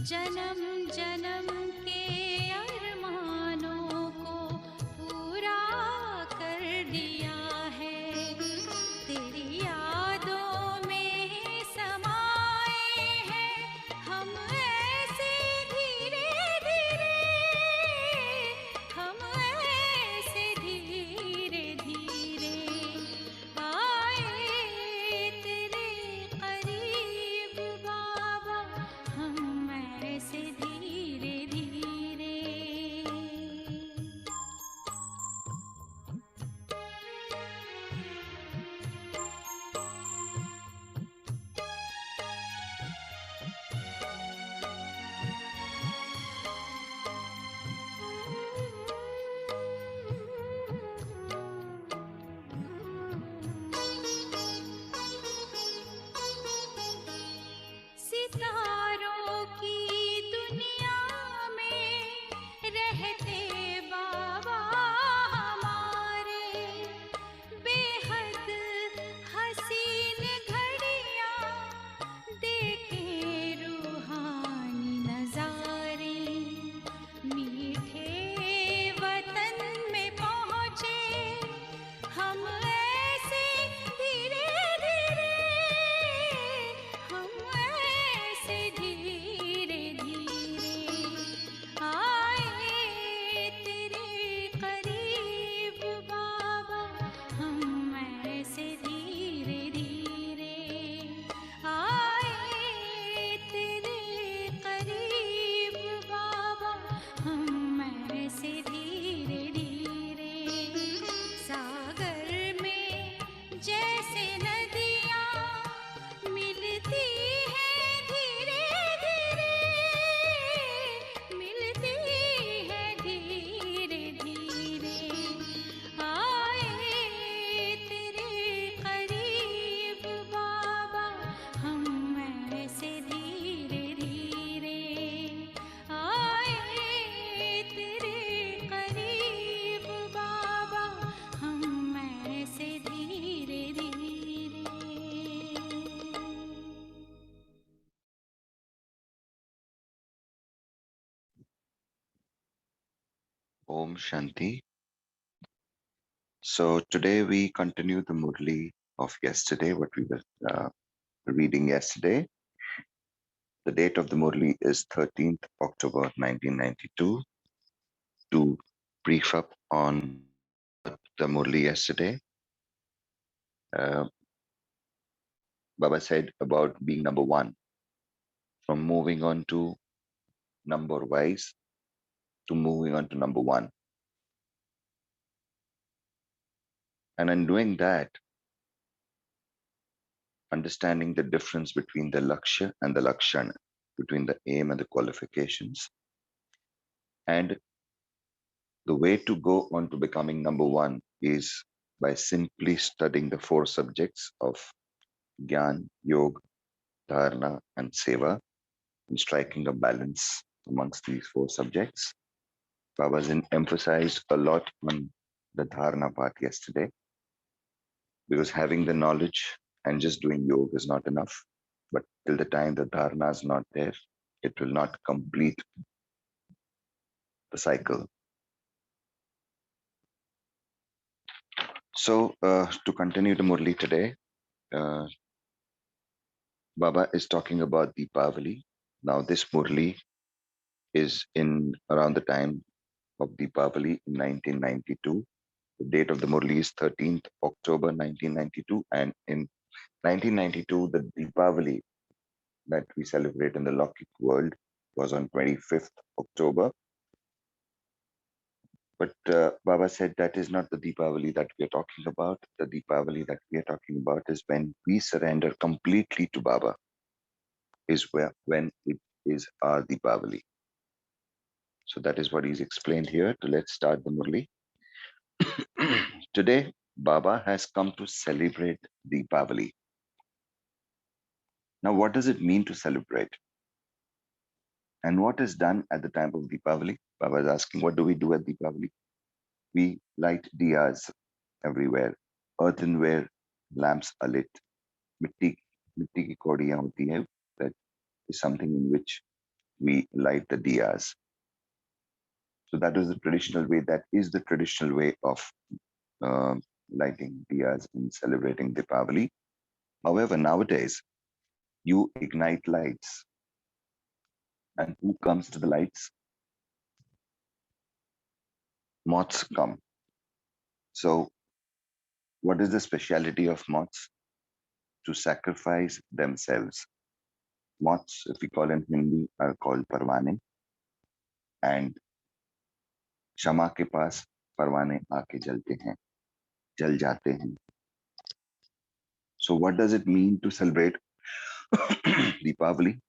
जन्म जन्म के अरमानों को पूरा कर दिया है। तेरी यादों में समाए हैं हम ऐसे धीरे धीरे, हम ऐसे धीरे धीरे आए तेरे करीब बाबा, हम ऐसे धीरे धीरे। सितारों की दुनिया में रहते बाबा हमारे, बेहद हसीन घड़ियां देखें रूहानी नजारे। मीठे वतन में पहुँचे हम ऐसे धीरे धीरे, हम ऐसे Om Shanti. So today we continue the Murli of yesterday, what we were reading yesterday. The date of the Murli is 13th October 1992. To brief up on the Murli yesterday, uh, Baba said about being number one, from moving on to number wise to moving on to number one. And in doing that, understanding the difference between the Lakshya and the Lakshana, between the aim and the qualifications, and the way to go on to becoming number one is by simply studying the four subjects of Gyan, Yoga, Dharana, and Seva, and striking a balance amongst these four subjects. Babajan emphasized a lot on the Dharana part yesterday because having the knowledge and just doing yoga is not enough. But till the time the Dharana is not there, it will not complete the cycle. So, to continue the Murli today, uh, Baba is talking about Deepavali. Now, this Murli is in around the time of Deepavali in 1992. The date of the Murli is 13th October 1992. And in 1992, the Deepavali that we celebrate in the Lokik world was on 25th October. But Baba said that is not the Deepavali that we are talking about. The Deepavali that we are talking about is when we surrender completely to Baba, is where when it is our Deepavali. So that is what he's explained here. So let's start the Murli. Today, Baba has come to celebrate Deepavali. Now, what does it mean to celebrate? And what is done at the time of Deepavali? Baba is asking, what do we do at Deepavali? We light diyas everywhere. Earthenware lamps are lit. Mitti, mitti ki kodiyan hoti hai. That is something in which we light the diyas. So that is the traditional way. That is the traditional way of uh, lighting diyas and celebrating Deepavali. However, nowadays, you ignite lights. And who comes to the lights? Moths come. So, what is the speciality of moths? To sacrifice themselves. Moths, if we call in Hindi, are called parwane. And क्षमा के पास परवाने आके जलते हैं, जल जाते हैं. So what does it mean to celebrate Deepavali?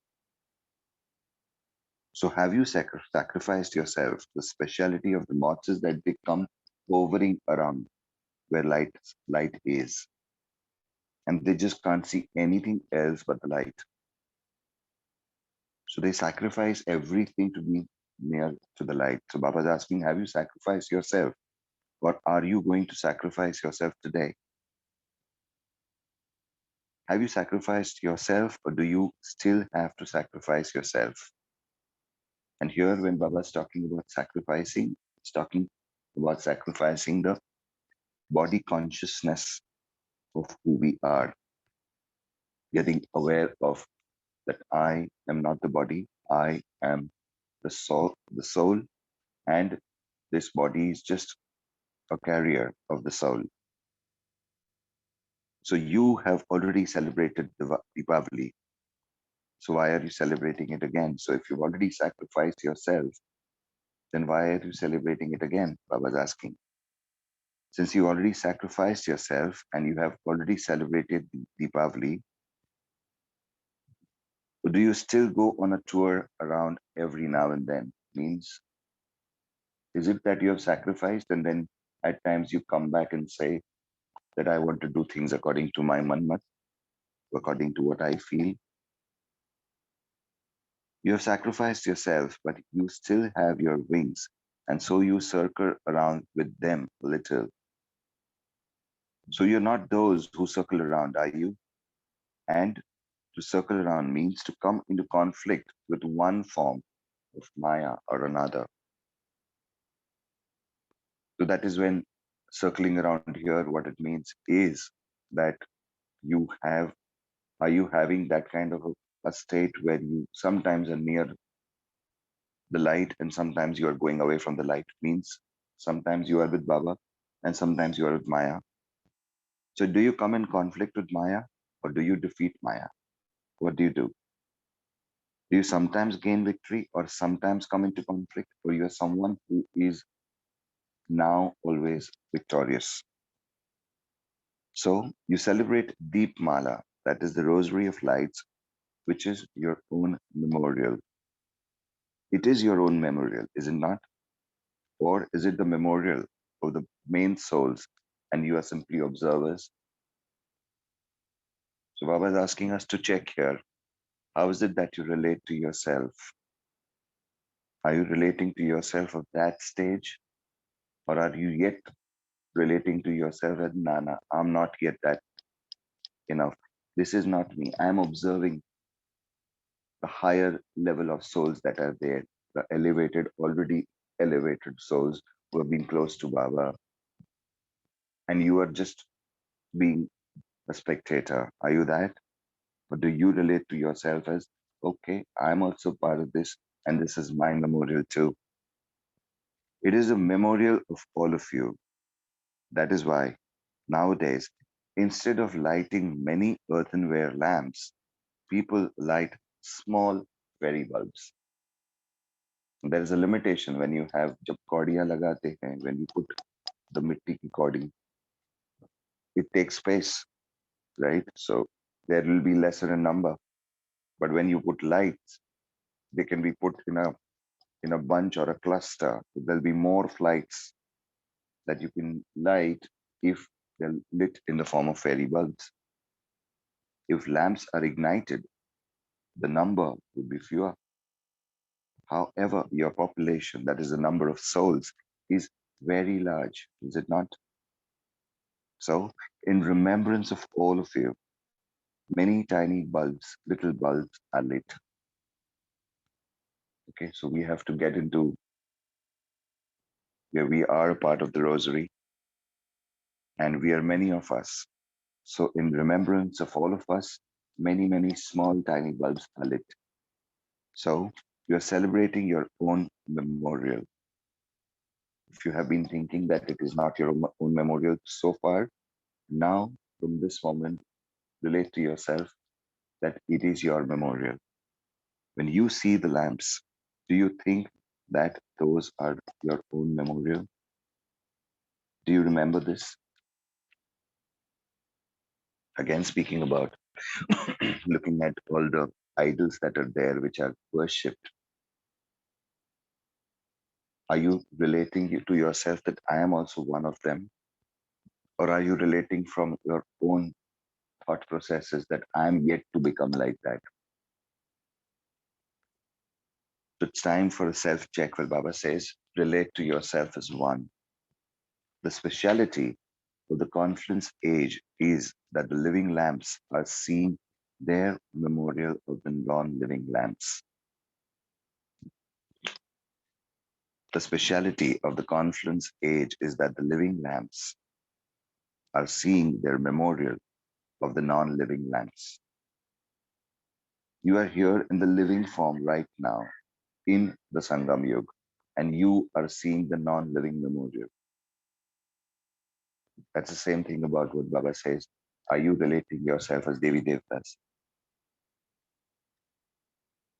So have you sacrificed yourself? The speciality of the moths is that they come hovering around where light is, and they just can't see anything else but the light. So they sacrifice everything to be near to the light. So Baba is asking, have you sacrificed yourself? Or are you going to sacrifice yourself today? Have you sacrificed yourself, or do you still have to sacrifice yourself? And here, when Baba is talking about sacrificing, it's talking about sacrificing the body consciousness of who we are, getting aware of that I am not the body, I am the soul, and this body is just a carrier of the soul. So you have already celebrated the Deepavali. So why are you celebrating it again? So if you've already sacrificed yourself, then why are you celebrating it again? Baba's asking. Since you already sacrificed yourself and you have already celebrated Deepavali, do you still go on a tour around every now and then? Means, is it that you have sacrificed and then at times you come back and say that I want to do things according to my manmat, according to what I feel? You have sacrificed yourself, but you still have your wings, and so you circle around with them a little. So you're not those who circle around, are you? And to circle around means to come into conflict with one form of Maya or another. So that is when circling around here, what it means is that you have, are you having that kind of a state where you sometimes are near the light and sometimes you are going away from the light? Means sometimes you are with Baba and sometimes you are with Maya. So do you come in conflict with Maya or do you defeat Maya? What do you do? Do you sometimes gain victory or sometimes come into conflict, or you are someone who is now always victorious? So you celebrate Deep Mala, that is the rosary of lights, which is your own memorial. It is your own memorial, is it not? Or is it the memorial of the main souls and you are simply observers? So Baba is asking us to check here. How is it that you relate to yourself? Are you relating to yourself of that stage? Or are you yet relating to yourself as Nana? I'm not yet that enough. This is not me. I'm observing the higher level of souls that are there, the elevated, already elevated souls who have been close to Baba, and you are just being a spectator. Are you that? Or do you relate to yourself as, okay, I'm also part of this, and this is my memorial too? It is a memorial of all of you. That is why nowadays, instead of lighting many earthenware lamps, people light small fairy bulbs. There is a limitation when you have जब कौड़ियाँ लगाते हैं, when you put the मिट्टी की कौड़ी, it takes space, right? So there will be lesser in number. But when you put lights, they can be put in a bunch or a cluster. There'll be more flights that you can light if they're lit in the form of fairy bulbs. If lamps are ignited, the number would be fewer. However, your population, that is the number of souls, is very large, is it not? So, in remembrance of all of you, many tiny bulbs, little bulbs are lit. Okay, so we have to get into where we are a part of the rosary, and we are many of us. So, in remembrance of all of us, many, many small tiny bulbs are lit. So, you're celebrating your own memorial. If you have been thinking that it is not your own memorial so far, now from this moment, relate to yourself that it is your memorial. When you see the lamps, do you think that those are your own memorial? Do you remember this? Again, speaking about looking at all the idols that are there which are worshipped, are you relating to yourself that I am also one of them? Or are you relating from your own thought processes that I am yet to become like that? So it's time for a self check where Baba says, relate to yourself as one. The speciality of the confluence age is that the living lamps are seeing their memorial of the non-living lamps. The speciality of the confluence age is that the living lamps are seeing their memorial of the non-living lamps. You are here in the living form right now in the Sangam Yuga, and you are seeing the non-living memorial. That's the same thing about what Baba says. Are you relating yourself as Devi Devtas?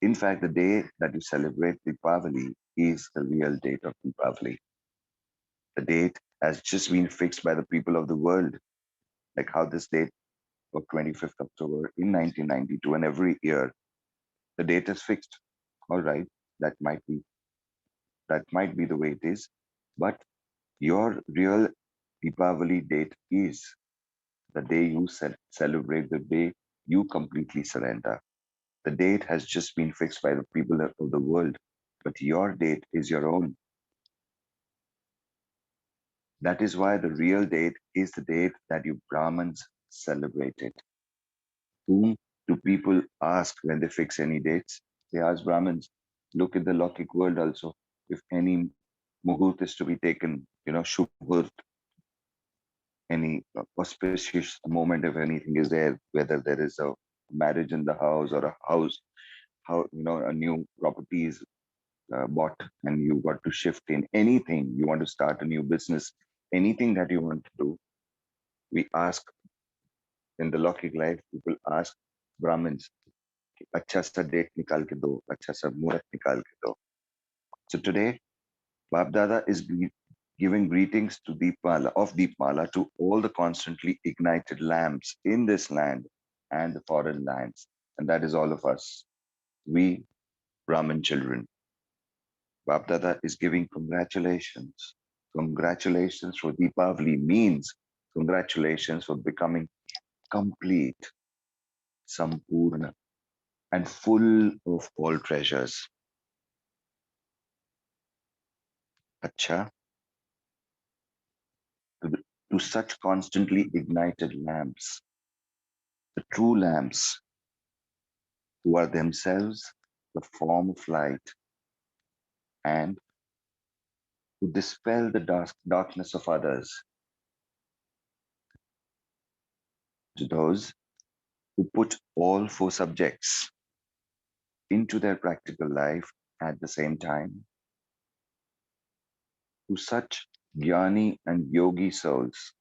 In fact, the day that you celebrate Deepavali is the real date of Deepavali. The date has just been fixed by the people of the world, like how this date of 25th October in 1992, and every year the date is fixed. All right, that might be the way it is, but your real Deepavali date is the day you celebrate, the day you completely surrender. The date has just been fixed by the people of the world, but your date is your own. That is why the real date is the date that you Brahmins celebrated. Whom do people ask when they fix any dates? They ask Brahmins. Look at the Lokik world also. If any Muhurt is to be taken, Shubhurt, any auspicious moment if anything is there, whether there is a marriage in the house or a house, how, a new property is bought and you got to shift in anything, you want to start a new business, anything that you want to do, we ask in the Lokik life, people ask Brahmins, अच्छा सा date निकाल के दो, अच्छा सा मुहूर्त निकाल के दो. So today, Bab Dada is giving greetings to Deepmala to all the constantly ignited lamps in this land and the foreign lands. And that is all of us, we Brahmin children. Bab Dada is giving congratulations. Congratulations for Deepavali means congratulations for becoming complete, sampurna, and full of all treasures. Acha, to such constantly ignited lamps, the true lamps who are themselves the form of light and who dispel the darkness of others, to those who put all four subjects into their practical life at the same time, to such jnani and yogi souls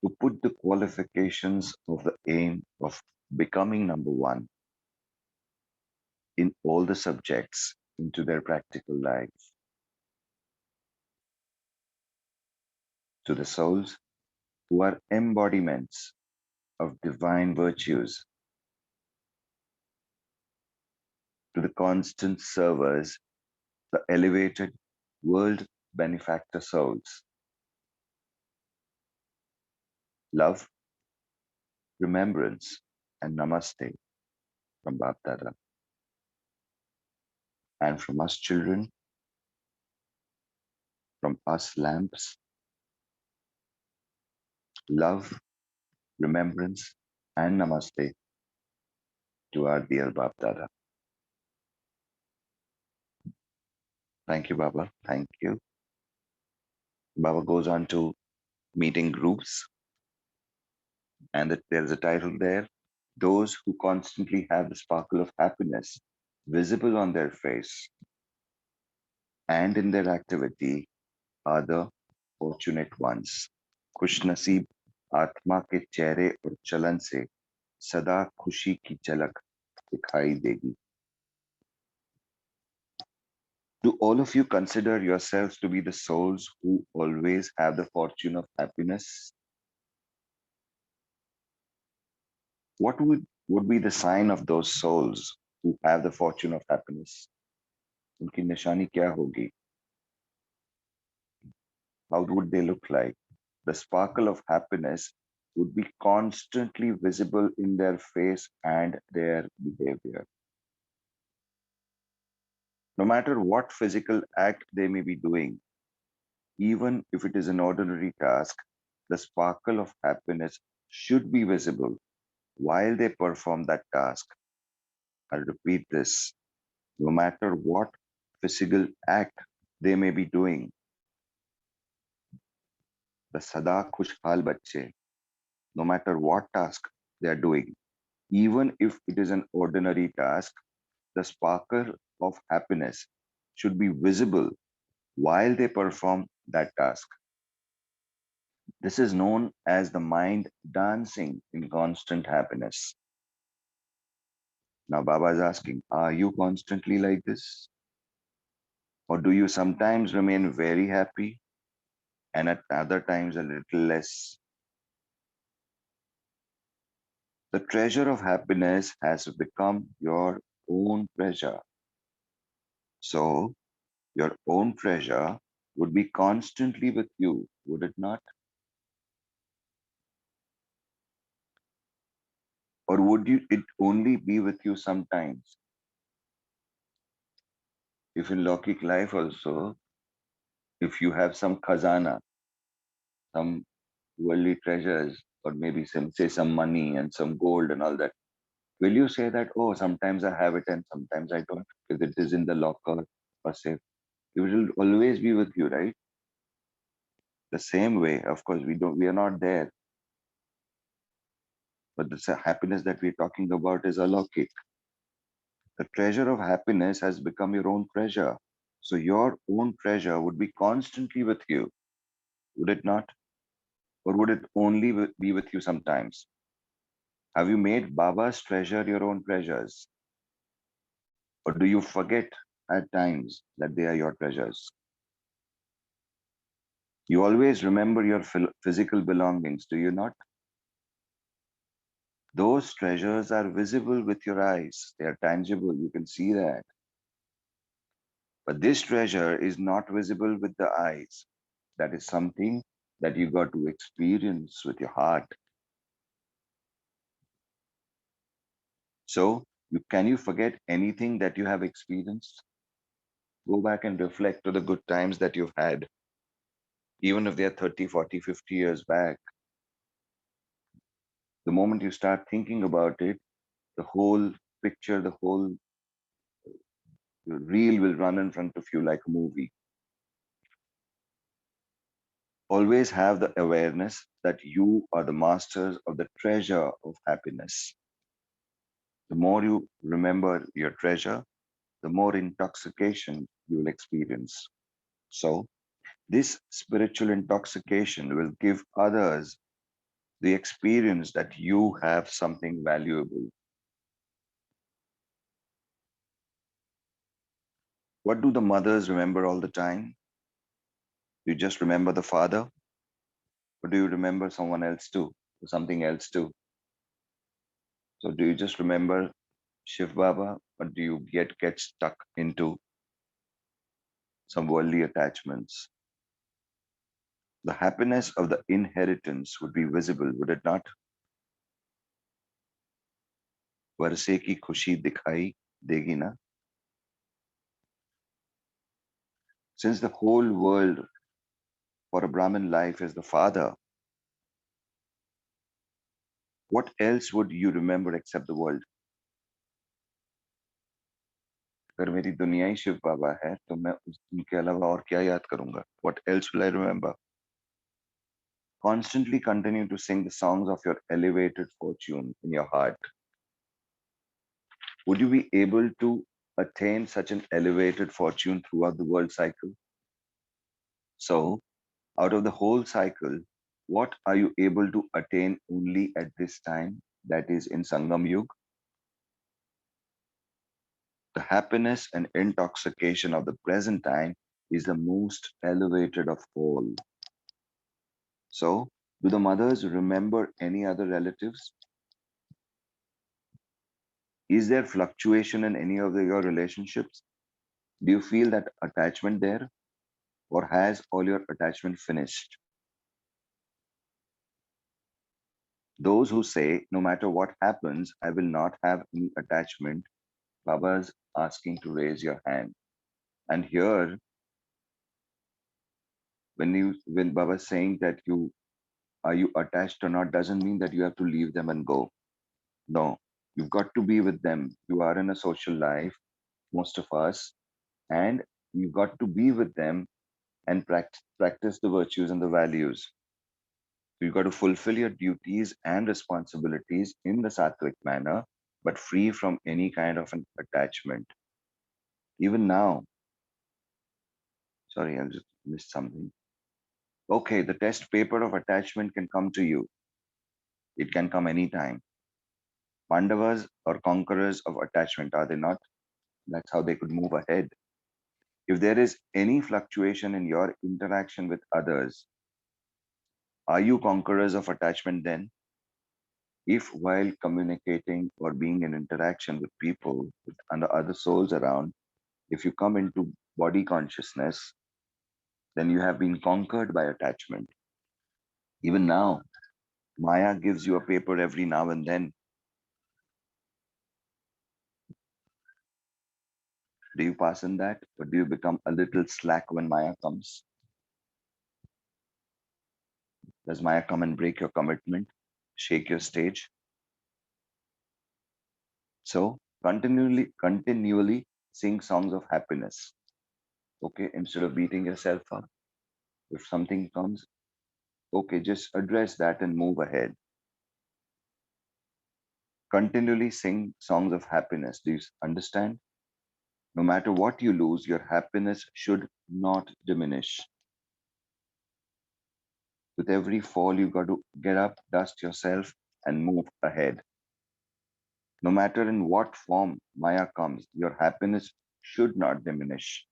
who put the qualifications of the aim of becoming number one in all the subjects into their practical life, to the souls who are embodiments of divine virtues, to the constant servers, the elevated world benefactor souls. Love, remembrance, and namaste from Bap Dada. And from us children, from us lamps, love, remembrance, and namaste to our dear Bap Dada. Thank you, Baba. Thank you. Baba goes on to meeting groups, and there's a title there, those who constantly have the sparkle of happiness visible on their face and in their activity are the fortunate ones. खुशनसीब आत्मा के चेहरे और चलन से सदा खुशी की झलक दिखाई देगी. Do all of you consider yourselves to be the souls who always have the fortune of happiness? What would be the sign of those souls who have the fortune of happiness? उनकी निशानी क्या होगी? How would they look like? The sparkle of happiness would be constantly visible in their face and their behavior. No matter what physical act they may be doing, even if it is an ordinary task, the sparkle of happiness should be visible while they perform that task. I'll repeat this. No matter what physical act they may be doing, the sada khushhal bacche, no matter what task they are doing, even if it is an ordinary task, the sparkle of happiness should be visible while they perform that task. This is known as the mind dancing in constant happiness. Now, Baba is asking, are you constantly like this? Or do you sometimes remain very happy and at other times a little less? The treasure of happiness has become your own treasure. So, your own treasure would be constantly with you, would it not? Or would it only be with you sometimes? If in Lokik life also, if you have some khazana, some worldly treasures, or maybe some money and some gold and all that, will you say that, oh, sometimes I have it and sometimes I don't, because it is in the locker or safe? It will always be with you, right? The same way, of course, we are not there, but the happiness that we're talking about is alokik. The treasure of happiness has become your own treasure. So your own treasure would be constantly with you, would it not? Or would it only be with you sometimes? Have you made Baba's treasure your own treasures? Or do you forget at times that they are your treasures? You always remember your physical belongings, do you not? Those treasures are visible with your eyes. They are tangible. You can see that. But this treasure is not visible with the eyes. That is something that you got to experience with your heart. So, can you forget anything that you have experienced? Go back and reflect to the good times that you've had, even if they're 30, 40, 50 years back. The moment you start thinking about it, the whole picture, the whole reel will run in front of you like a movie. Always have the awareness that you are the masters of the treasure of happiness. The more you remember your treasure, the more intoxication you will experience. So, this spiritual intoxication will give others the experience that you have something valuable. What do the mothers remember all the time? You just remember the father, or do you remember someone else too, or something else too? So, do you just remember Shiv Baba, or do you get stuck into some worldly attachments? The happiness of the inheritance would be visible, would it not? वर्षे की खुशी दिखाई देगी ना? Since the whole world for a Brahmin life is the father, what else would you remember except the world? अगर मेरी दुनिया ही शिव बाबा है तो मैं उनके अलावा और क्या याद करूंगा? What else will I remember? Constantly continue to sing the songs of your elevated fortune in your heart. Would you be able to attain such an elevated fortune throughout the world cycle? So, out of the whole cycle, what are you able to attain only at this time, that is in Sangam Yug? The happiness and intoxication of the present time is the most elevated of all. So, do the mothers remember any other relatives? Is there fluctuation in any of your relationships? Do you feel that attachment there? Or has all your attachment finished? Those who say, no matter what happens, I will not have any attachment, Baba's asking to raise your hand. And here, when Baba's saying that you are you attached or not, doesn't mean that you have to leave them and go. No, you've got to be with them. You are in a social life, most of us, and you've got to be with them and practice the virtues and the values. You've got to fulfill your duties and responsibilities in the sattvic manner, but free from any kind of an attachment. Even now, sorry, I just missed something. Okay, the test paper of attachment can come to you. It can come anytime. Pandavas are conquerors of attachment, are they not? That's how they could move ahead. If there is any fluctuation in your interaction with others, are you conquerors of attachment then? If while communicating or being in interaction with people and other souls around, if you come into body consciousness, then you have been conquered by attachment. Even now, Maya gives you a paper every now and then. Do you pass in that? Or do you become a little slack when Maya comes? Does Maya come and break your commitment, shake your stage? So continually sing songs of happiness. Okay, instead of beating yourself up, if something comes, okay, just address that and move ahead. Continually sing songs of happiness. Do you understand? No matter what you lose, your happiness should not diminish. With every fall, you got to get up, dust yourself, and move ahead. No matter in what form Maya comes, your happiness should not diminish.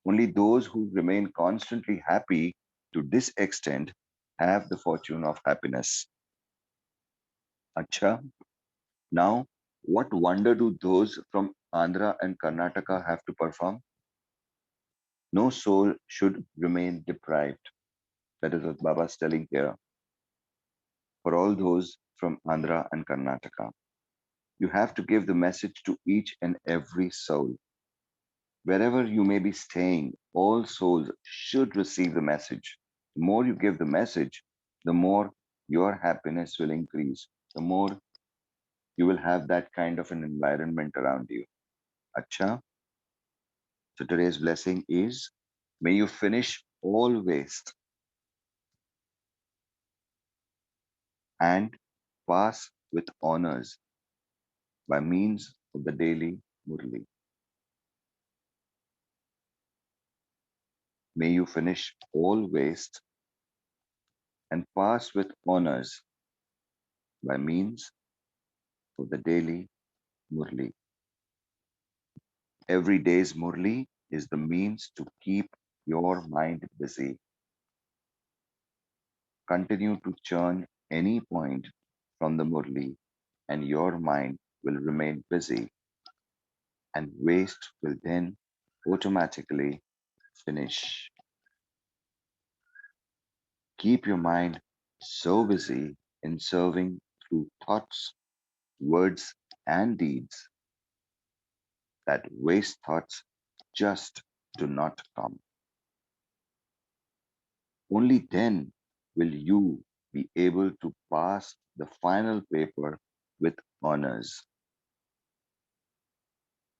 Only those who remain constantly happy to this extent have the fortune of happiness. Acha, now what wonder do those from Andhra and Karnataka have to perform? No soul should remain deprived. That is what Baba is telling here. For all those from Andhra and Karnataka, you have to give the message to each and every soul. Wherever you may be staying, all souls should receive the message. The more you give the message, the more your happiness will increase. The more you will have that kind of an environment around you. Acha. So today's blessing is, may you finish all waste and pass with honors by means of the daily Murli. May you finish all waste and pass with honors by means of the daily Murli. Every day's Murli is the means to keep your mind busy. Continue to churn any point from the Murli, and your mind will remain busy, and waste will then automatically finish. Keep your mind so busy in serving through thoughts, words, and deeds that waste thoughts just do not come. Only then will you be able to pass the final paper with honors.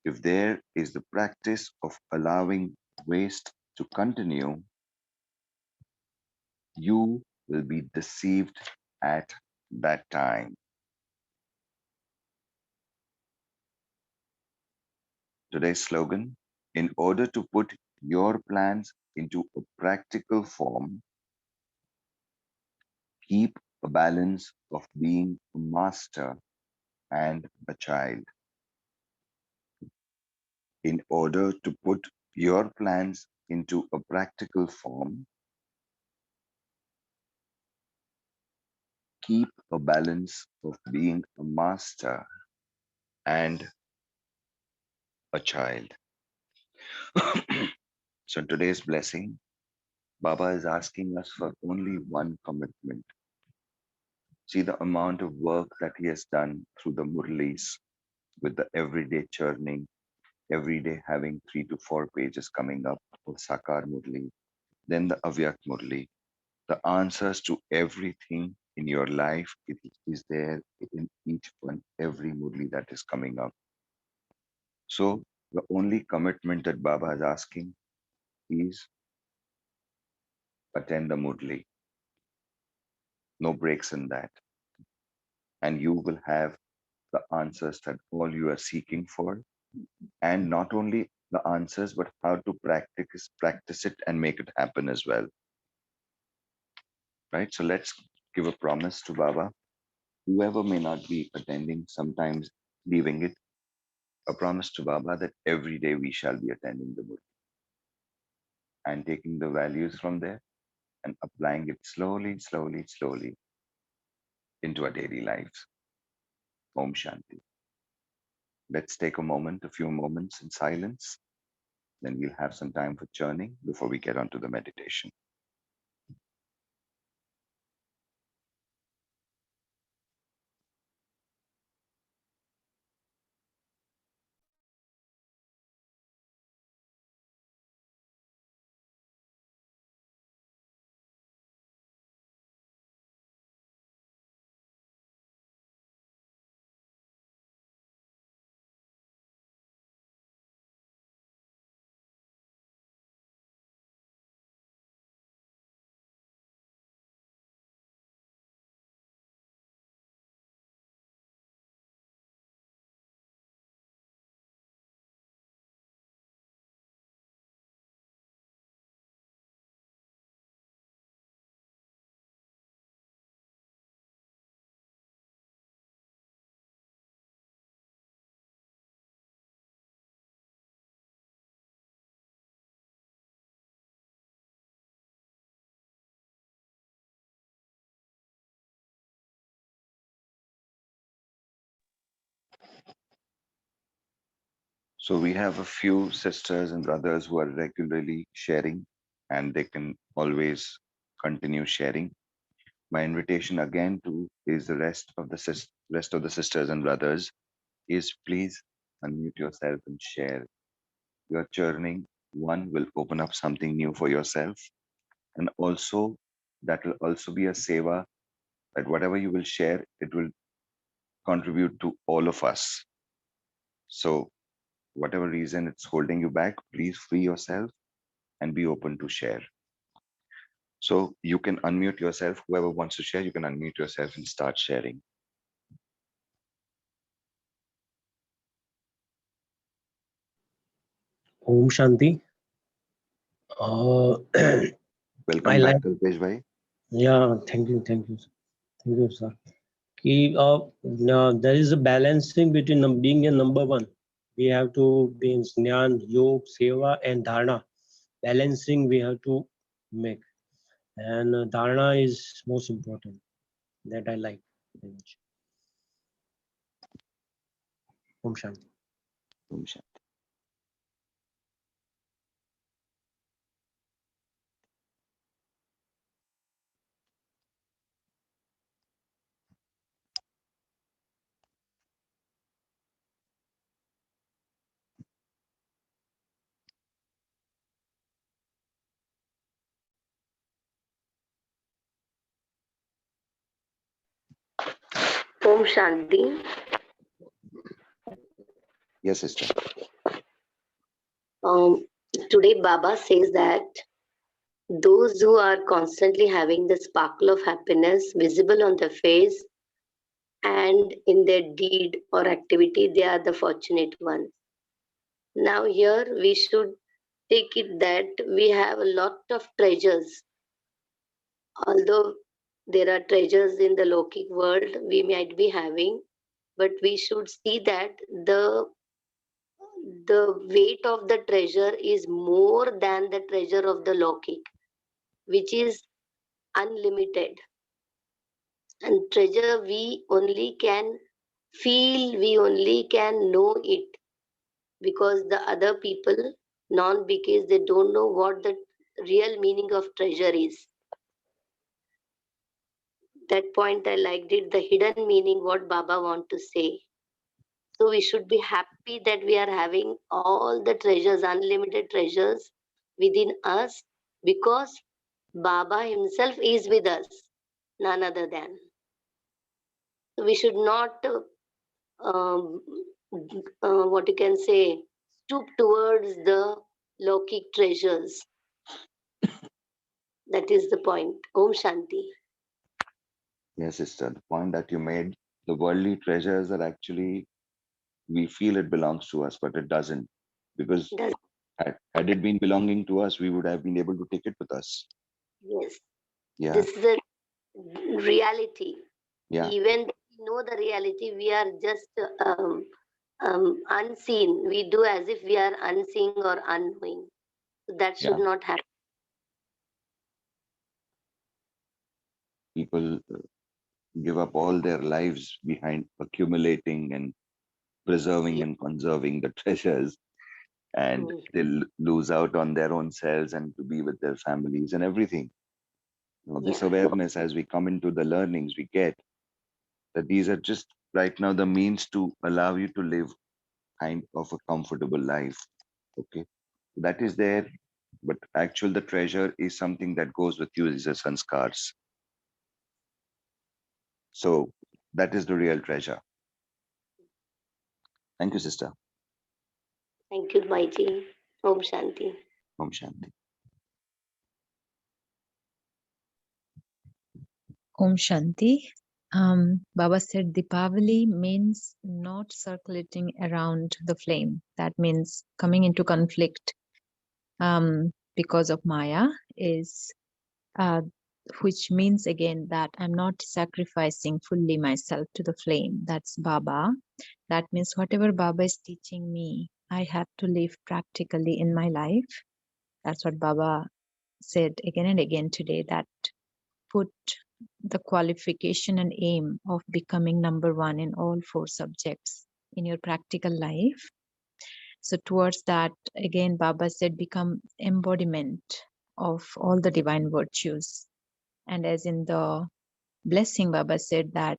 If there is the practice of allowing waste to continue, you will be deceived at that time. Today's slogan, in order to put your plans into a practical form, keep a balance of being a master and a child. In order to put your plans into a practical form, keep a balance of being a master and a child. So, today's blessing, Baba is asking us for only one commitment. See the amount of work that he has done through the Murlis with the everyday churning, every day having 3 to 4 pages coming up of Sakar Murli, then the Avyak Murli. The answers to everything in your life it is there in each one, every Murli that is coming up. So the only commitment that Baba is asking is attend the Murli. No breaks in that. And you will have the answers that all you are seeking for. And not only the answers, but how to practice it and make it happen as well. Right? So let's give a promise to Baba. Whoever may not be attending, sometimes leaving it, a promise to Baba that every day we shall be attending the Buddha and taking the values from there and applying it slowly, slowly, slowly into our daily lives. Om Shanti. Let's take a moment, a few moments in silence. Then we'll have some time for churning before we get onto the meditation. So we have a few sisters and brothers who are regularly sharing, and they can always continue sharing. My invitation again to is the rest of the sisters and brothers is please unmute yourself and share. Your churning one will open up something new for yourself, and also that will also be a seva, that whatever you will share, it will contribute to all of us. So whatever reason it's holding you back, please free yourself and be open to share. So you can unmute yourself. Whoever wants to share, you can unmute yourself and start sharing. Om Shanti. Welcome back, Kalpesh bhai. Yeah, thank you, sir. There is a balancing between being a number one. We have to be in Jnana, Yoga, Seva, and Dharana. Balancing we have to make, and Dharana is most important. That I like very much. Om Shanti. Om Shanti. Om Shanti. Yes, sister. Today Baba says that those who are constantly having the sparkle of happiness visible on their face and in their deed or activity, they are the fortunate ones. Now here we should take it that we have a lot of treasures. Although there are treasures in the Lokic world we might be having, but we should see that the weight of the treasure is more than the treasure of the Lokic, which is unlimited. And treasure we only can feel, we only can know it, because the other people, non-BKs, they don't know what the real meaning of treasure is. That point I liked it, the hidden meaning, what Baba want to say. So we should be happy that we are having all the treasures, unlimited treasures within us, because Baba himself is with us, none other than. So we should not, what you can say, stoop towards the Lokic treasures. That is the point. Om Shanti. Yes, sister. The point that you made, the worldly treasures are actually, we feel it belongs to us, but it doesn't. Because had it been belonging to us, we would have been able to take it with us. Yes. Yeah. This is the reality. Yeah. Even we know the reality, we are just unseen. We do as if we are unseen or unknowing. That should not happen. People give up all their lives behind accumulating and preserving and conserving the treasures, and they lose out on their own selves and to be with their families and everything. This awareness, as we come into the learnings, we get that these are just right now the means to allow you to live kind of a comfortable life. Okay, that is there, but actual the treasure is something that goes with you, is the sanskars. So that is the real treasure. Thank you, sister. Thank you, Maiji. Om Shanti. Om Shanti. Om Shanti. Baba said Deepavali means not circulating around the flame. That means coming into conflict because of Maya, is which means again that I'm not sacrificing fully myself to the flame. That's Baba. That means whatever Baba is teaching me, I have to live practically in my life. That's what Baba said again and again today, that put the qualification and aim of becoming number one in all 4 subjects in your practical life. So towards that, again, Baba said, become embodiment of all the divine virtues. And as in the blessing, Baba said that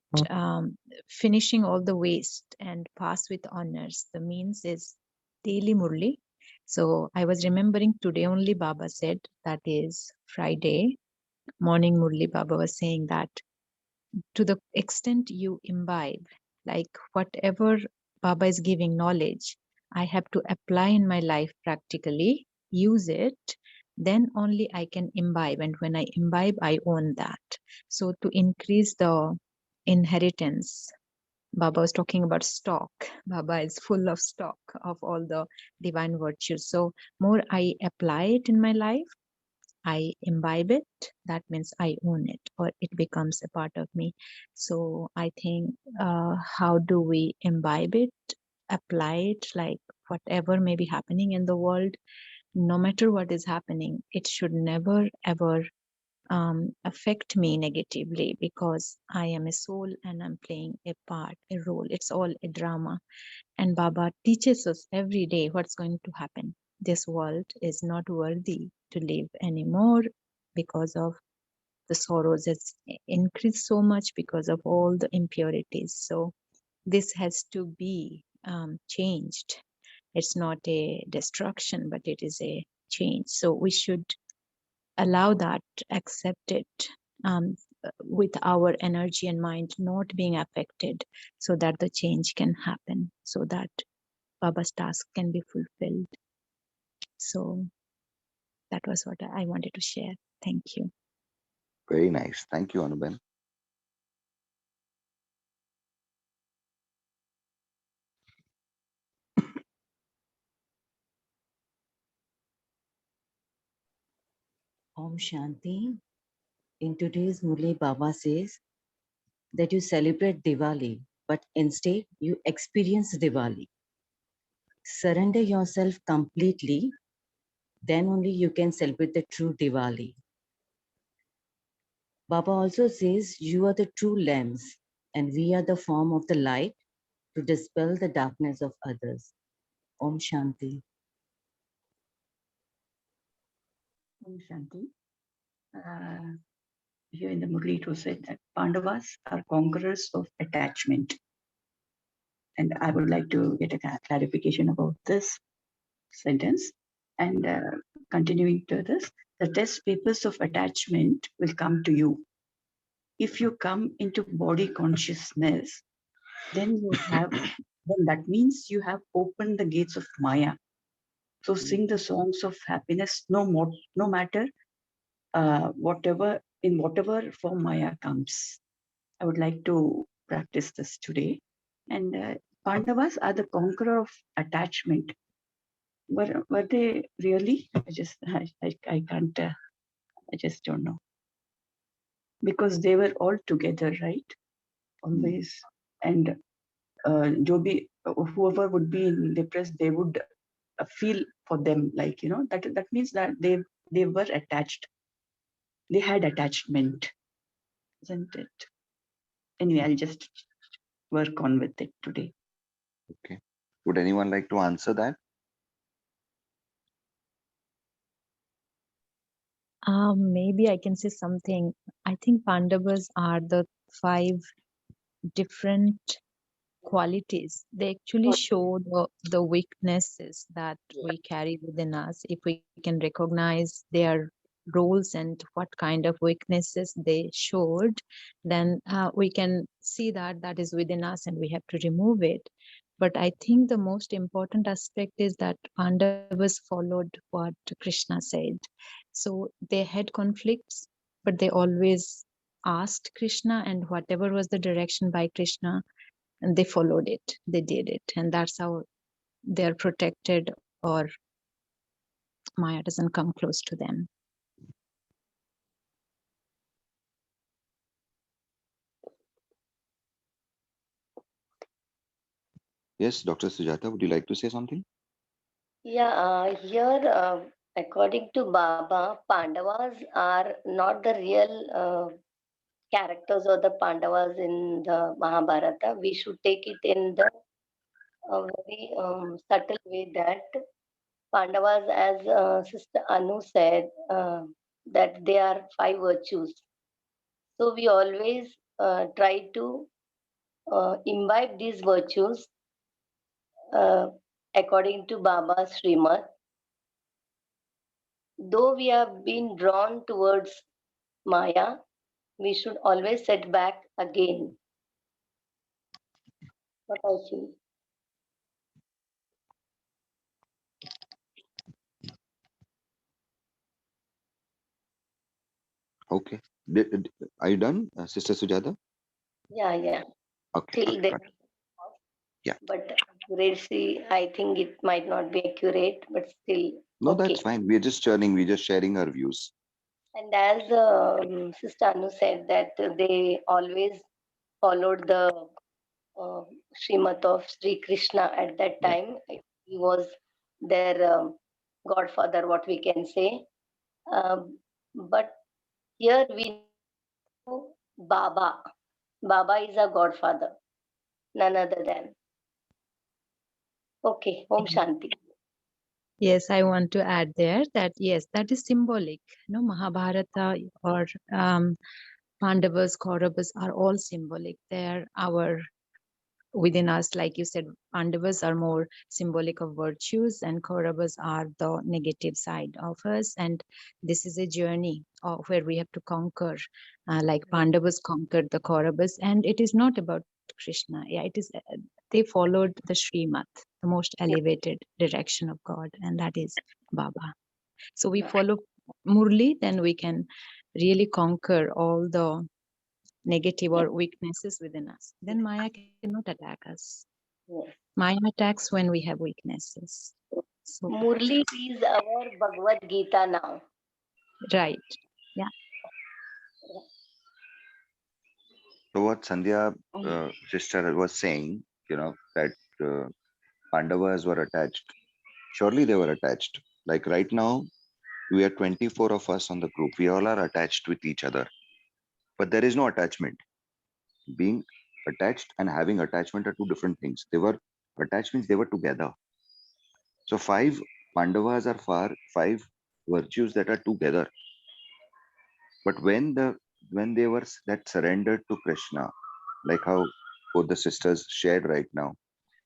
finishing all the waste and pass with honors. The means is daily Murli. So I was remembering today only Baba said, that is Friday morning Murli, Baba was saying that to the extent you imbibe, like whatever Baba is giving knowledge, I have to apply in my life practically, use it, then only I can imbibe. And when I imbibe, I own that. So to increase the inheritance, Baba was talking about stock. Baba is full of stock of all the divine virtues. So more I apply it in my life, I imbibe it, that means I own it, or it becomes a part of me. So I think, how do we imbibe it, apply it, like whatever may be happening in the world, no matter what is happening, it should never ever affect me negatively, because I am a soul and I'm playing a part, a role. It's all a drama. And Baba teaches us every day what's going to happen. This world is not worthy to live anymore because of the sorrows. It's increased so much because of all the impurities. So this has to be changed. It's not a destruction, but it is a change. So we should allow that, accept it, um, with our energy and mind not being affected, so that the change can happen, so that Baba's task can be fulfilled. So that was what I wanted to share. Thank you. Very nice. Thank you, Anuben. Om Shanti. In today's Murli, Baba says that you celebrate Diwali, but instead you experience Diwali. Surrender yourself completely, then only you can celebrate the true Diwali. Baba also says you are the true lamps and we are the form of the light to dispel the darkness of others. Om Shanti. Om Shanti. Here in the Murli it was said that Pandavas are conquerors of attachment. And I would like to get a clarification about this sentence. And continuing to this, the test papers of attachment will come to you. If you come into body consciousness, then that means you have opened the gates of Maya. So sing the songs of happiness, no matter in whatever form Maya comes. I would like to practice this today. And Pandavas are the conqueror of attachment. Were they really? I can't. I just don't know. Because they were all together, right? Always. And whoever would be in depressed, they would feel for them, like, that means that they were attached. They had attachment, isn't it? Anyway, I'll just work on with it today. Okay. Would anyone like to answer that? Maybe I can say something. I think Pandavas are the 5 different qualities. They actually show the weaknesses that we carry within us. If we can recognize their roles and what kind of weaknesses they showed, then we can see that that is within us and we have to remove it. But I think the most important aspect is that Pandavas followed what Krishna said. So they had conflicts, but they always asked Krishna, and whatever was the direction by Krishna, and they followed it, they did it, and that's how they're protected, or Maya doesn't come close to them. Yes, Dr. Sujata, would you like to say something? Yeah, here, according to Baba, Pandavas are not the real characters or the Pandavas in the Mahabharata. We should take it in the a very subtle way that Pandavas, as Sister Anu said, that they are five virtues. So we always try to imbibe these virtues uh, according to Baba's Srimad. Though we have been drawn towards Maya, we should always set back again. What I feel. Okay. Are you done, Sister Sujata? Yeah. Okay. Till Okay. then, Got it. Yeah. but accuracy, I think it might not be accurate, but still No, okay. that's fine. We're just churning. We're just sharing our views. And as Sister Anu said that they always followed the uh, Srimad of Sri Krishna at that Right. time. He was their godfather, what we can say. But here we know Baba. Baba is a godfather, none other than. Okay, Om Shanti. Yes, I want to add there that yes, that is symbolic. You know, Mahabharata or Pandavas, Kauravas are all symbolic. They're our within us, like you said, Pandavas are more symbolic of virtues, and Kauravas are the negative side of us. And this is a journey where we have to conquer, like Pandavas conquered the Kauravas. And it is not about Krishna. Yeah, it is. They followed the Srimad, the most elevated direction of God, and that is Baba. So we follow Murli, then we can really conquer all the negative or weaknesses within us. Then Maya cannot attack us. Yes. Maya attacks when we have weaknesses. So, Murli is our Bhagavad Gita now. right. Yeah. So what Sandhya, Um, sister, was saying, that Pandavas were attached. Surely they were attached. Like right now, we are 24 of us on the group. We all are attached with each other. But there is no attachment. Being attached and having attachment are two different things. They were attachments, they were together. So five Pandavas are five virtues that are together. But when they were that surrendered to Krishna, like how both the sisters shared right now,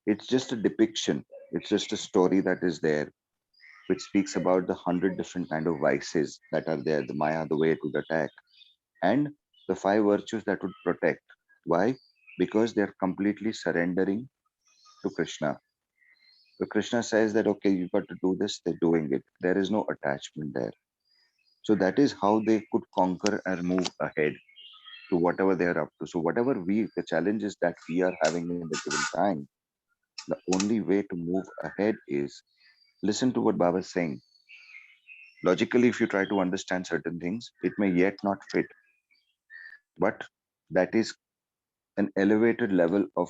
it's just a depiction. It's just a story that is there, which speaks about the 100 different kind of vices that are there, the Maya, the way it would attack, and the five virtues that would protect. Why? Because they're completely surrendering to Krishna. So Krishna says that, okay, you've got to do this, they're doing it. There is no attachment there. So that is how they could conquer and move ahead to whatever they are up to. So whatever the challenges that we are having in the given time, the only way to move ahead is listen to what Baba is saying. Logically, if you try to understand certain things, it may yet not fit, but that is an elevated level of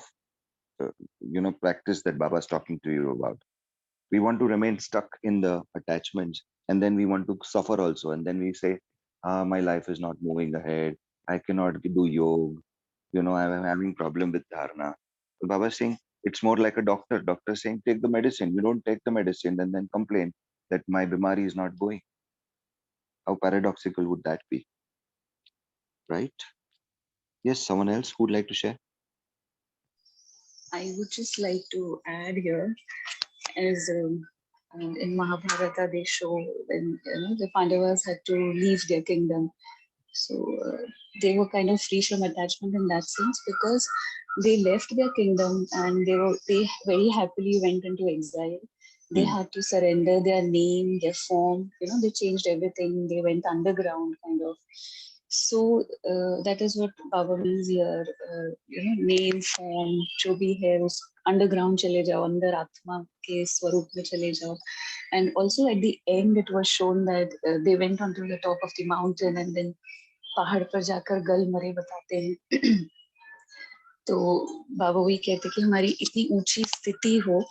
practice that Baba is talking to you about. We want to remain stuck in the attachments, and then we want to suffer also, and then we say, my life is not moving ahead, I cannot do yoga, I'm having problem with dharana. So Baba is saying it's more like a doctor saying take the medicine. You don't take the medicine and then complain that my bimari is not going. How paradoxical would that be, right? Yes, someone else who would like to share? I would just like to add here, as in Mahabharata they show when the Pandavas had to leave their kingdom. So they were kind of free from attachment in that sense, because they left their kingdom and they very happily went into exile. They had to surrender their name, their form. They changed everything. They went underground, kind of. So that is what Baba means here. Name, form, जो भी है उस underground चले जाओ, अंदर आत्मा के स्वरूप में चले जाओ. And also at the end, it was shown that they went onto the top of the mountain, and then पहाड़ पर जाकर गल मरे बताते हैं. तो बाबा वही कहते कि हमारी इतनी ऊंची स्थिति हो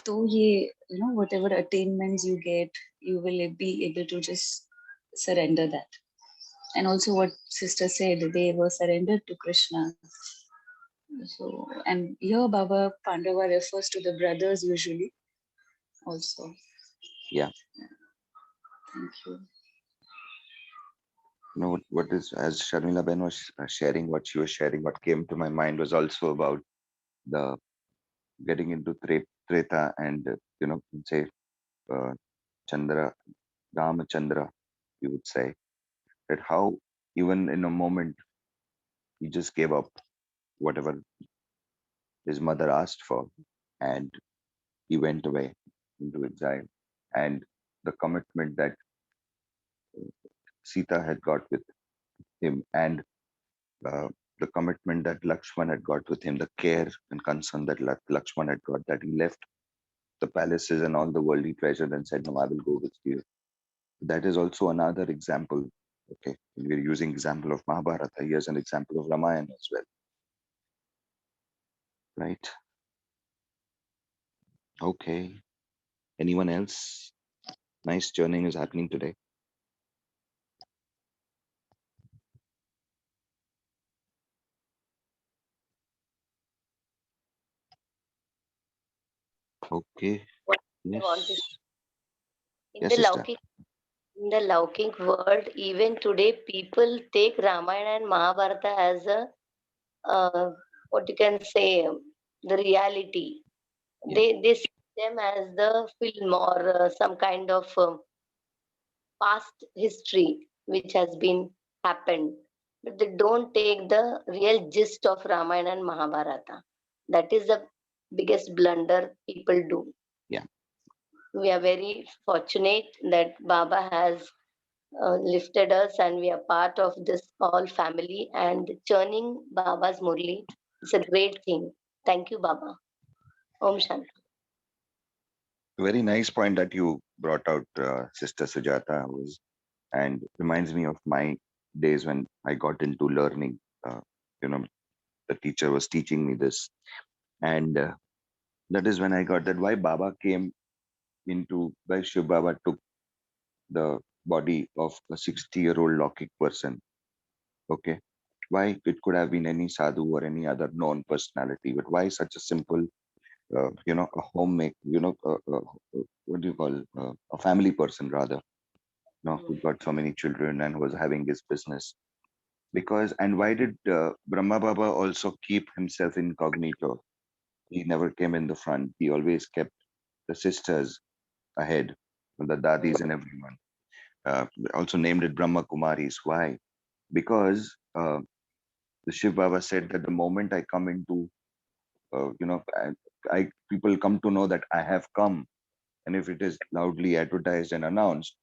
तो ये whatever attainments you get, you will be able to just surrender that. And also what sister said, they were surrendered to Krishna. So, and here Baba Pandava refers to the brothers usually also. Yeah. Thank you. You know what is, as Sharmila Ben was sharing, what she was sharing, what came to my mind was also about the getting into Treta and, say, Chandra, Ramachandra, you would say, that how even in a moment he just gave up whatever his mother asked for, and he went away into exile. And the commitment that Sita had got with him, and uh, the commitment that Lakshman had got with him, the care and concern that Lakshman had got, that he left the palaces and all the worldly treasure and said, "No, I will go with you." That is also another example. Okay, we're using example of Mahabharata. Here's an example of Ramayana as well, right? Okay. Anyone else? Nice churning is happening today. Okay. What I Yes. want to in Yes, the sister. Laukik world, even today, people take Ramayana and Mahabharata as a what you can say, the reality. Yeah. They see them as the film or some kind of past history which has been happened, but they don't take the real gist of Ramayana and Mahabharata. That is the biggest blunder people do. Yeah. We are very fortunate that Baba has lifted us and we are part of this all family, and churning Baba's Murli is a great thing. Thank you, Baba. Om Shanti. Very nice point that you brought out, Sister Sujata, was, and reminds me of my days when I got into learning. You know, the teacher was teaching me this, and that is when I got that why Baba came into, why Shiv Baba took the body of a 60-year-old Lokik person. Okay, why it could have been any sadhu or any other known personality, but why such a simple, a homemade, what do you call, a family person rather, who got so many children and was having his business. Because, and why did Brahma Baba also keep himself incognito? He never came in the front. He always kept the sisters ahead, the dadis and everyone. Also named it Brahma Kumaris. Why? Because the Shiv Baba said that the moment I come into, people come to know that I have come, and if it is loudly advertised and announced,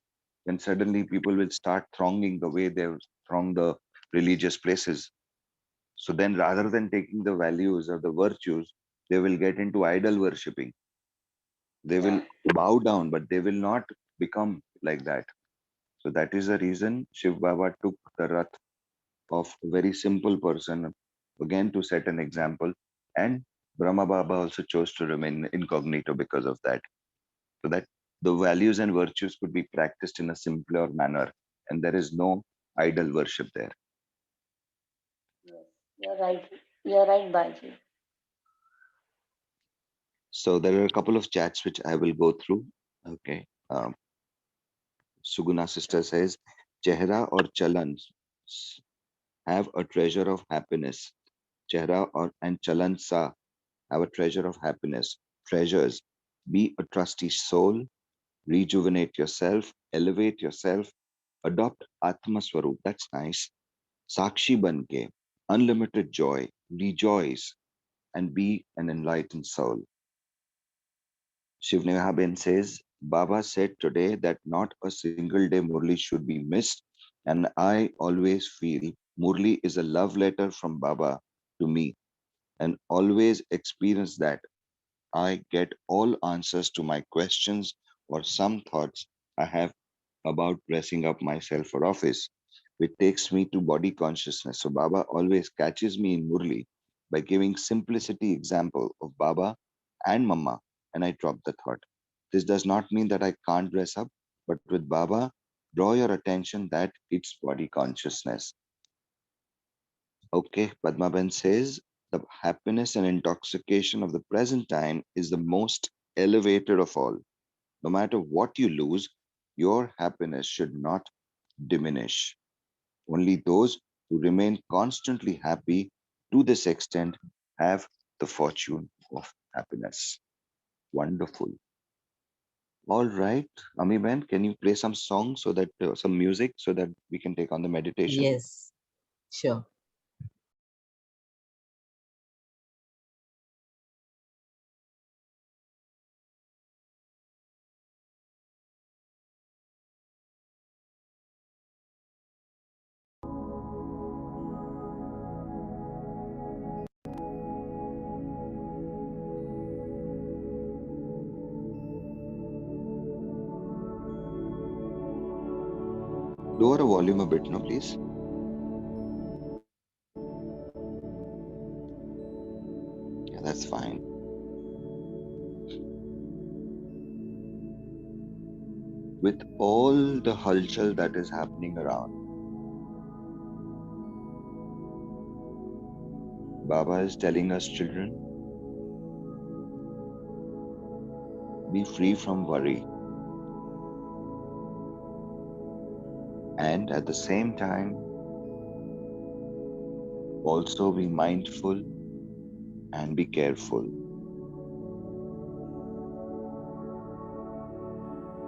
then suddenly people will start thronging the way they throng the religious places. So then, rather than taking the values or the virtues, they will get into idol worshipping. They will bow down, but they will not become like that. So that is the reason Shiv Baba took the Rath of a very simple person, again to set an example. And Brahma Baba also chose to remain incognito because of that, so that the values and virtues could be practiced in a simpler manner, and there is no idol worship there. Yes, you're right. You're right, Baji. So there are a couple of chats which I will go through. Okay. Suguna sister says, Chehra or Chalan have a treasure of happiness. Chehra or and Chalan Sa have a treasure of happiness. Treasures. Be a trusty soul, rejuvenate yourself, elevate yourself, adopt Atma Swarup. That's nice. Sakshi Banke, unlimited joy, rejoice, and be an enlightened soul. Shivneha says, Baba said today that not a single day Murli should be missed, and I always feel Murli is a love letter from Baba to me, and always experience that I get all answers to my questions or some thoughts I have about dressing up myself for office, which takes me to body consciousness. So Baba always catches me in Murli by giving simplicity example of Baba and Mama, and I drop the thought. This does not mean that I can't dress up, but with Baba, draw your attention that it's body consciousness. Okay, Padmaben says, the happiness and intoxication of the present time is the most elevated of all. No matter what you lose, your happiness should not diminish. Only those who remain constantly happy to this extent have the fortune of happiness. Wonderful. All right, Ami Ben, can you play some songs so that some music so that we can take on the meditation? Yes, sure. Lower the volume a bit, no, please. Yeah, that's fine. With all the halchal that is happening around, Baba is telling us, children, be free from worry. And at the same time, also be mindful and be careful.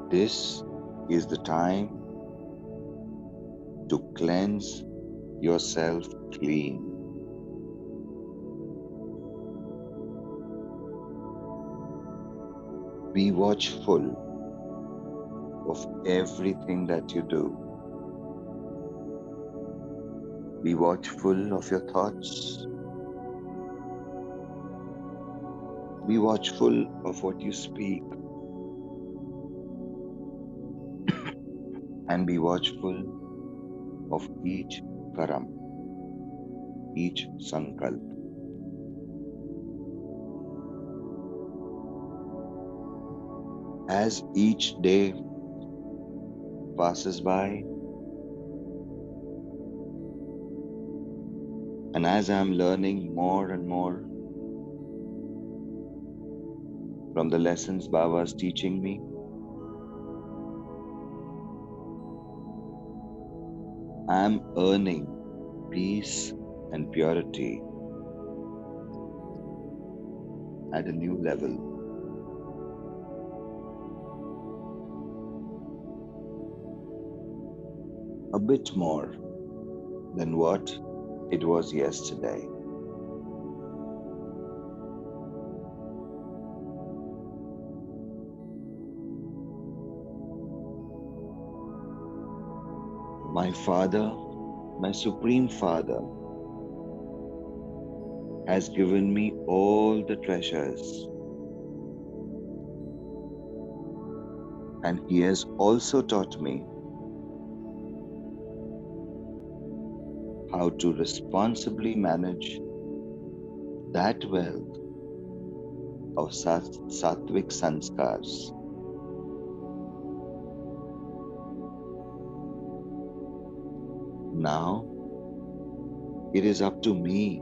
This is the time to cleanse yourself clean. Be watchful of everything that you do. Be watchful of your thoughts. Be watchful of what you speak. And be watchful of each karam, each sankalp. As each day passes by, and as I'm learning more and more from the lessons Baba is teaching me, I'm earning peace and purity at a new level. A bit more than what it was yesterday. My Father, my Supreme Father, has given me all the treasures, and He has also taught me how to responsibly manage that wealth of sattvic sanskars. Now it is up to me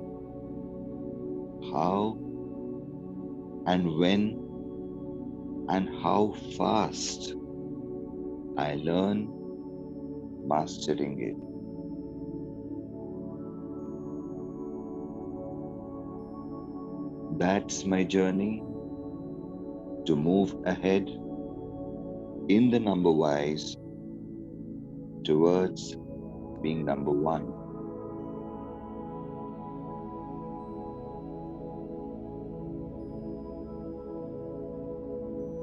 how and when and how fast I learn mastering it. That's my journey to move ahead in the number wise towards being number one.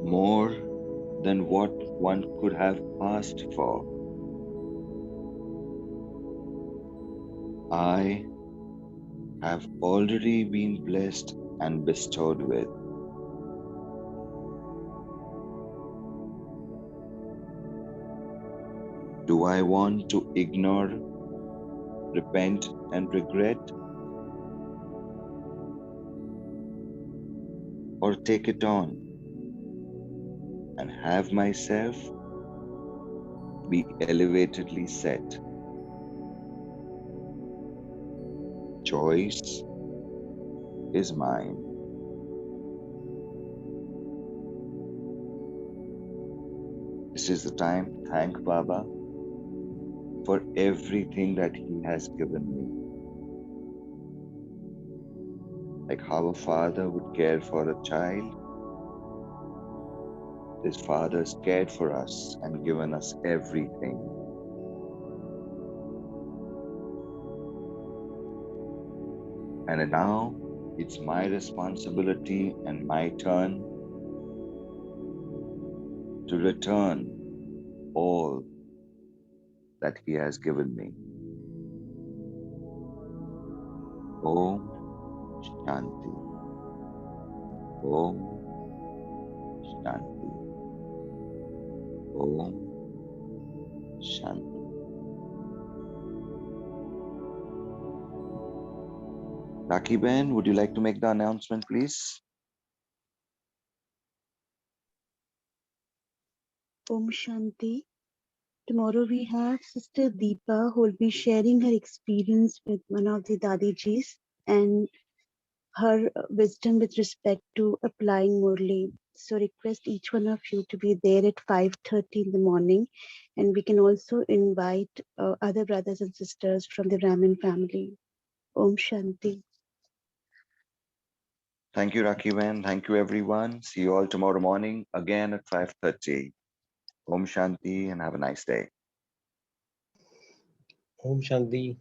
More than what one could have asked for. I have already been blessed and bestowed with. Do I want to ignore, repent, and regret? Or take it on and have myself be elevatedly set? Choice is mine. This is the time to thank Baba for everything that he has given me. Like how a father would care for a child, this father has cared for us and given us everything. And now it's my responsibility and my turn to return all that he has given me. Om Shanti. Om Shanti. Om Shanti. Raki Ben, would you like to make the announcement, please? Om Shanti. Tomorrow we have Sister Deepa who will be sharing her experience with one of the Dadijis and her wisdom with respect to applying Murli. So request each one of you to be there at 5:30 in the morning, and we can also invite other brothers and sisters from the Brahmin family. Om Shanti. Thank you, Raki Ben. Thank you, everyone. See you all tomorrow morning again at 5:30. Om Shanti and have a nice day. Om Shanti.